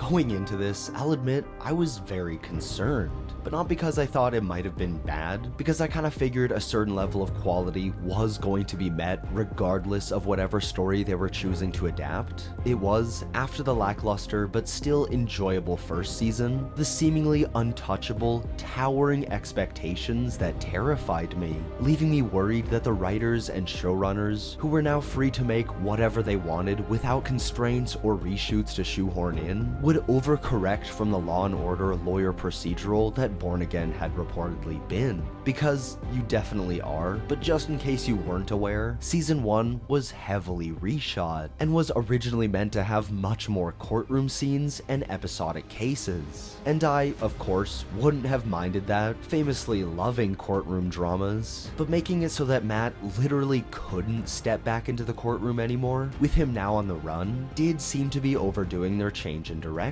Going into this, I'll admit I was very concerned. But not because I thought it might have been bad, because I kind of figured a certain level of quality was going to be met regardless of whatever story they were choosing to adapt. It was, after the lackluster but still enjoyable first season, the seemingly untouchable, towering expectations that terrified me, leaving me worried that the writers and showrunners, who were now free to make whatever they wanted without constraints or reshoots to shoehorn in, would overcorrect from the Law & Order lawyer procedural that Born Again had reportedly been. Because you definitely are, but just in case you weren't aware, Season 1 was heavily reshot, and was originally meant to have much more courtroom scenes and episodic cases. And I, of course, wouldn't have minded that, famously loving courtroom dramas, but making it so that Matt literally couldn't step back into the courtroom anymore, with him now on the run, did seem to be overdoing their change in direction.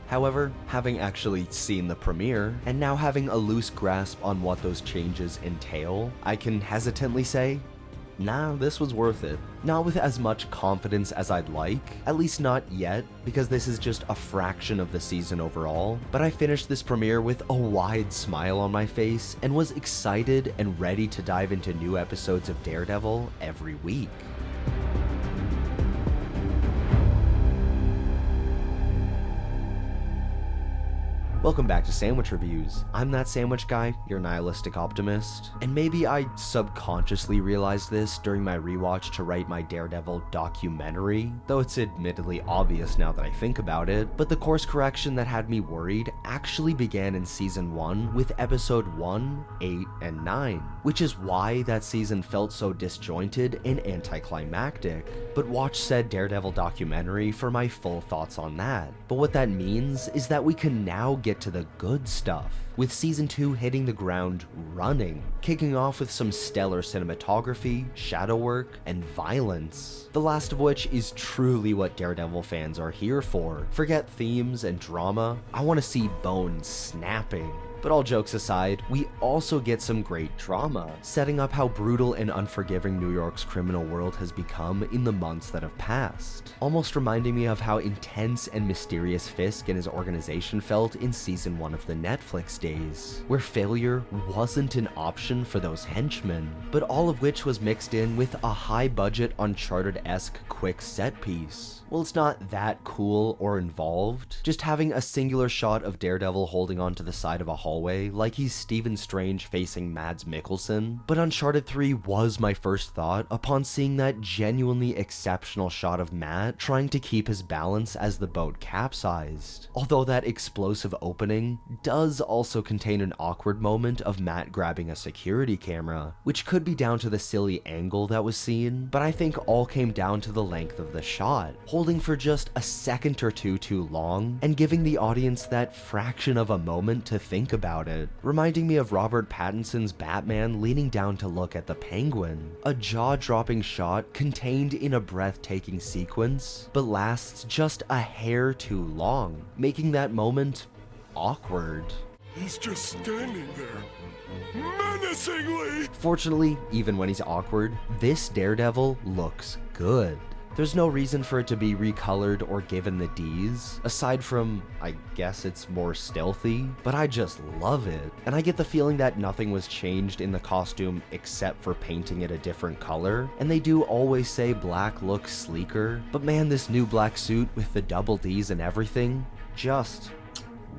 However, having actually seen the premiere, and now having a loose grasp on what those changes entail, I can hesitantly say, nah, this was worth it. Not with as much confidence as I'd like, at least not yet, because this is just a fraction of the season overall, but I finished this premiere with a wide smile on my face and was excited and ready to dive into new episodes of Daredevil every week. Welcome back to Sandwich Reviews. I'm that sandwich guy, your nihilistic optimist, and maybe I subconsciously realized this during my rewatch to write my Daredevil documentary, though it's admittedly obvious now that I think about it, but the course correction that had me worried actually began in Season 1 with Episode 1, 8, and 9, which is why that season felt so disjointed and anticlimactic. But watch said Daredevil documentary for my full thoughts on that. But what that means is that we can now get to the good stuff, with Season 2 hitting the ground running, kicking off with some stellar cinematography, shadow work, and violence, the last of which is truly what Daredevil fans are here for. Forget themes and drama, I want to see bones snapping. But all jokes aside, we also get some great drama, setting up how brutal and unforgiving New York's criminal world has become in the months that have passed, almost reminding me of how intense and mysterious Fisk and his organization felt in Season 1 of the Netflix days, where failure wasn't an option for those henchmen, but all of which was mixed in with a high-budget Uncharted-esque quick set piece. Well, it's not that cool or involved, just having a singular shot of Daredevil holding onto the side of a hallway like he's Stephen Strange facing Mads Mikkelsen. But Uncharted 3 was my first thought upon seeing that genuinely exceptional shot of Matt trying to keep his balance as the boat capsized. Although that explosive opening does also contain an awkward moment of Matt grabbing a security camera, which could be down to the silly angle that was seen, but I think all came down to the length of the shot, holding for just a second or two too long, and giving the audience that fraction of a moment to think about it, reminding me of Robert Pattinson's Batman leaning down to look at the Penguin. A jaw-dropping shot contained in a breathtaking sequence, but lasts just a hair too long, making that moment awkward. He's just standing there, menacingly! Fortunately, even when he's awkward, this Daredevil looks good. There's no reason for it to be recolored or given the D's, aside from, I guess it's more stealthy, but I just love it. And I get the feeling that nothing was changed in the costume except for painting it a different color, and they do always say black looks sleeker, but man, this new black suit with the double D's and everything, just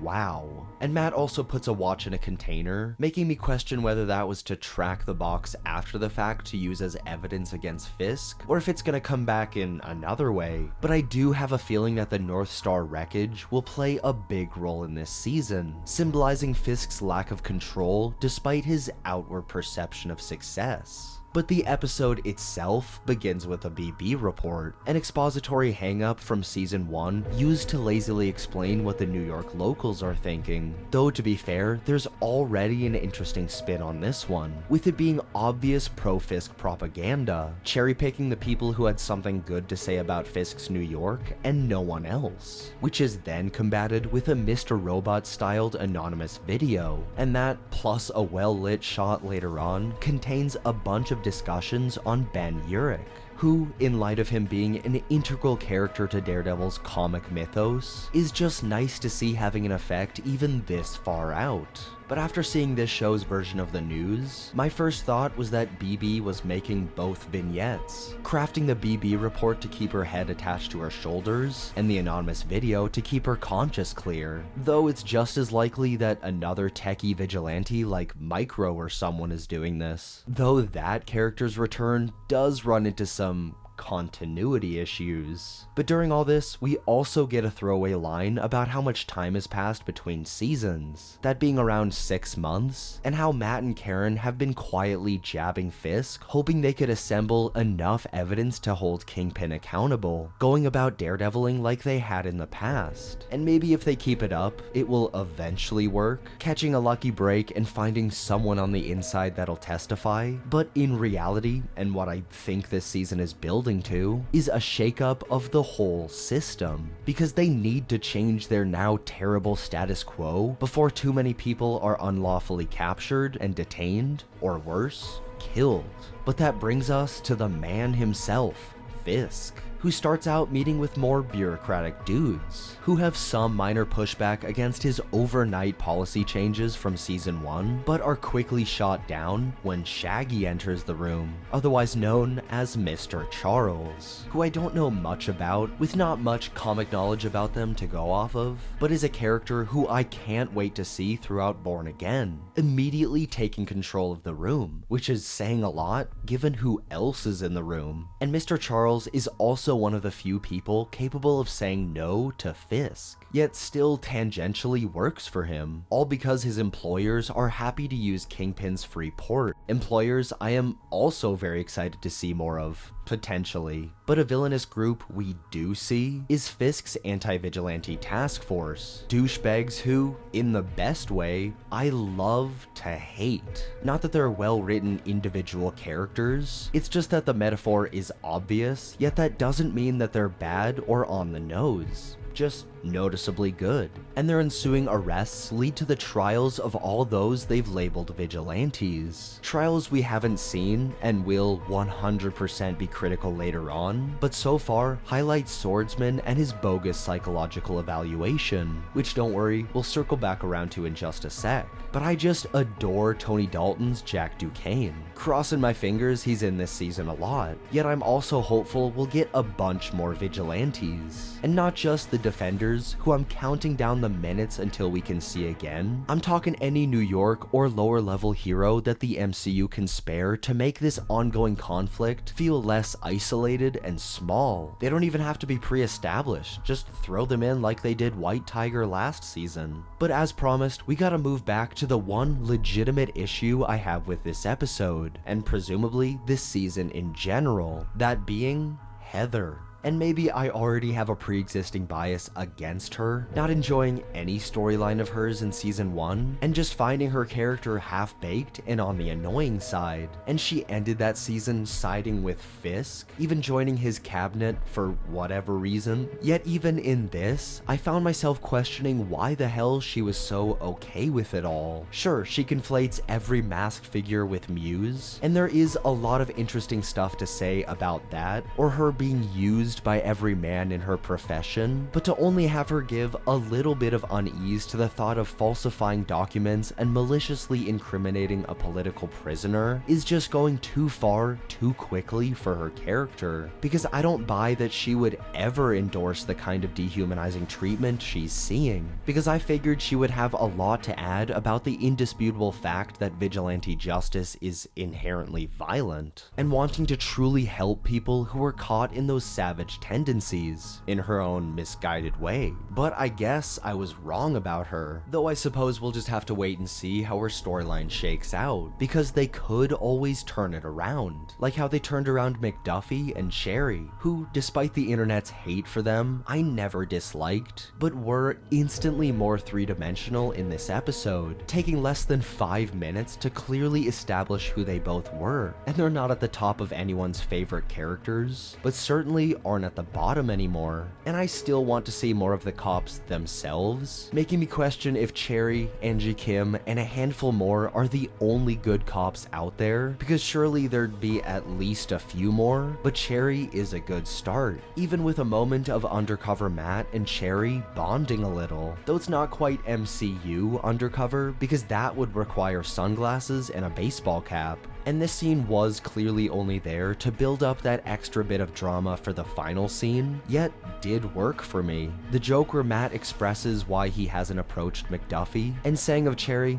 wow. And Matt also puts a watch in a container, making me question whether that was to track the box after the fact to use as evidence against Fisk, or if it's gonna come back in another way. But I do have a feeling that the North Star wreckage will play a big role in this season, symbolizing Fisk's lack of control despite his outward perception of success. But the episode itself begins with a BB report, an expository hang-up from Season 1 used to lazily explain what the New York locals are thinking. Though to be fair, there's already an interesting spin on this one, with it being obvious pro-Fisk propaganda, cherry-picking the people who had something good to say about Fisk's New York and no one else, which is then combated with a Mr. Robot-styled anonymous video, and that, plus a well-lit shot later on, contains a bunch of discussions on Ben Urich, who, in light of him being an integral character to Daredevil's comic mythos, is just nice to see having an effect even this far out. But after seeing this show's version of the news, my first thought was that BB was making both vignettes, crafting the BB report to keep her head attached to her shoulders, and the anonymous video to keep her conscience clear, though it's just as likely that another techie vigilante like Micro or someone is doing this, though that character's return does run into some continuity issues. But during all this, we also get a throwaway line about how much time has passed between seasons, that being around 6 months, and how Matt and Karen have been quietly jabbing Fisk, hoping they could assemble enough evidence to hold Kingpin accountable, going about daredeviling like they had in the past. And maybe if they keep it up, it will eventually work, catching a lucky break and finding someone on the inside that'll testify. But in reality, and what I think this season is building to, is a shakeup of the whole system, because they need to change their now terrible status quo before too many people are unlawfully captured and detained, or worse, killed. But that brings us to the man himself, Fisk, who starts out meeting with more bureaucratic dudes, who have some minor pushback against his overnight policy changes from season 1, but are quickly shot down when Shaggy enters the room, otherwise known as Mr. Charles, who I don't know much about, with not much comic knowledge about them to go off of, but is a character who I can't wait to see throughout Born Again, immediately taking control of the room, which is saying a lot given who else is in the room. And Mr. Charles is also one of the few people capable of saying no to Fisk, yet still tangentially works for him, all because his employers are happy to use Kingpin's free port. Employers I am also very excited to see more of, potentially. But a villainous group we do see is Fisk's anti-vigilante task force, douchebags who, in the best way, I love to hate. Not that they're well-written individual characters, it's just that the metaphor is obvious, yet that doesn't mean that they're bad or on the nose, just noticeably good. And their ensuing arrests lead to the trials of all those they've labeled vigilantes. Trials we haven't seen and will 100% be critical later on, but so far highlight Swordsman and his bogus psychological evaluation, which don't worry, we'll circle back around to in just a sec. But I just adore Tony Dalton's Jack Duquesne. Crossing my fingers he's in this season a lot, yet I'm also hopeful we'll get a bunch more vigilantes. And not just the Defenders, who I'm counting down the minutes until we can see again. I'm talking any New York or lower level hero that the MCU can spare to make this ongoing conflict feel less isolated and small. They don't even have to be pre-established, just throw them in like they did White Tiger last season. But as promised, we gotta move back to the one legitimate issue I have with this episode, and presumably this season in general, that being Heather. And maybe I already have a pre-existing bias against her, not enjoying any storyline of hers in season 1, and just finding her character half-baked and on the annoying side. And she ended that season siding with Fisk, even joining his cabinet for whatever reason. Yet even in this, I found myself questioning why the hell she was so okay with it all. Sure, she conflates every masked figure with Muse, and there is a lot of interesting stuff to say about that, or her being used by every man in her profession, but to only have her give a little bit of unease to the thought of falsifying documents and maliciously incriminating a political prisoner is just going too far too quickly for her character, because I don't buy that she would ever endorse the kind of dehumanizing treatment she's seeing, because I figured she would have a lot to add about the indisputable fact that vigilante justice is inherently violent, and wanting to truly help people who are caught in those savage tendencies in her own misguided way. But I guess I was wrong about her, though I suppose we'll just have to wait and see how her storyline shakes out, because they could always turn it around, like how they turned around McDuffie and Sherry, who, despite the internet's hate for them, I never disliked, but were instantly more three-dimensional in this episode, taking less than 5 minutes to clearly establish who they both were. And they're not at the top of anyone's favorite characters, but certainly aren't at the bottom anymore, and I still want to see more of the cops themselves, making me question if Cherry, Angie Kim, and a handful more are the only good cops out there, because surely there'd be at least a few more, but Cherry is a good start, even with a moment of undercover Matt and Cherry bonding a little, though it's not quite MCU undercover, because that would require sunglasses and a baseball cap. And this scene was clearly only there to build up that extra bit of drama for the final scene, yet did work for me. The joke where Matt expresses why he hasn't approached McDuffie, and saying of Cherry,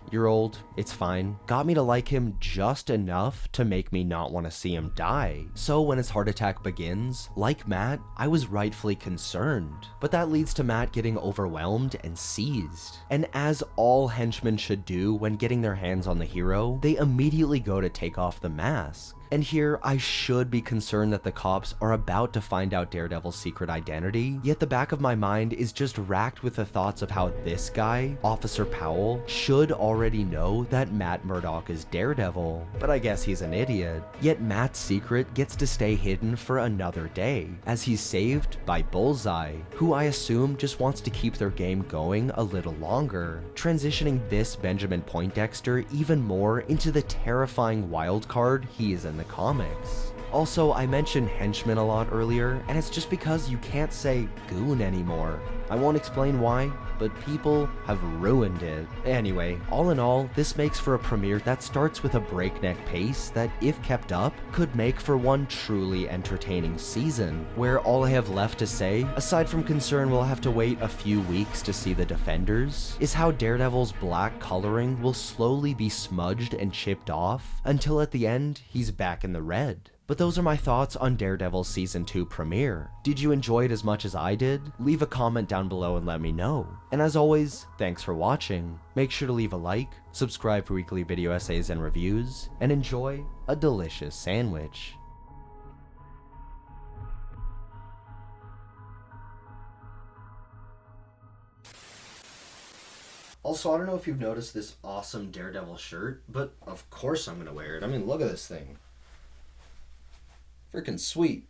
you're old, it's fine, got me to like him just enough to make me not want to see him die. So when his heart attack begins, like Matt, I was rightfully concerned. But that leads to Matt getting overwhelmed and seized. And as all henchmen should do when getting their hands on the hero, they immediately go to take off the mask. And here, I should be concerned that the cops are about to find out Daredevil's secret identity, yet the back of my mind is just racked with the thoughts of how this guy, Officer Powell, should already know that Matt Murdock is Daredevil, but I guess he's an idiot. Yet Matt's secret gets to stay hidden for another day, as he's saved by Bullseye, who I assume just wants to keep their game going a little longer, transitioning this Benjamin Poindexter even more into the terrifying wild card he is in the comics. Also, I mentioned henchmen a lot earlier, and it's just because you can't say goon anymore. I won't explain why, but people have ruined it. Anyway, all in all, this makes for a premiere that starts with a breakneck pace that, if kept up, could make for one truly entertaining season, where all I have left to say, aside from concern we'll have to wait a few weeks to see the Defenders, is how Daredevil's black coloring will slowly be smudged and chipped off, until at the end, he's back in the red. But those are my thoughts on Daredevil's Season 2 premiere. Did you enjoy it as much as I did? Leave a comment down below and let me know. And as always, thanks for watching. Make sure to leave a like, subscribe for weekly video essays and reviews, and enjoy a delicious sandwich. Also, I don't know if you've noticed this awesome Daredevil shirt, but of course I'm gonna wear it. I mean, look at this thing. Freaking sweet.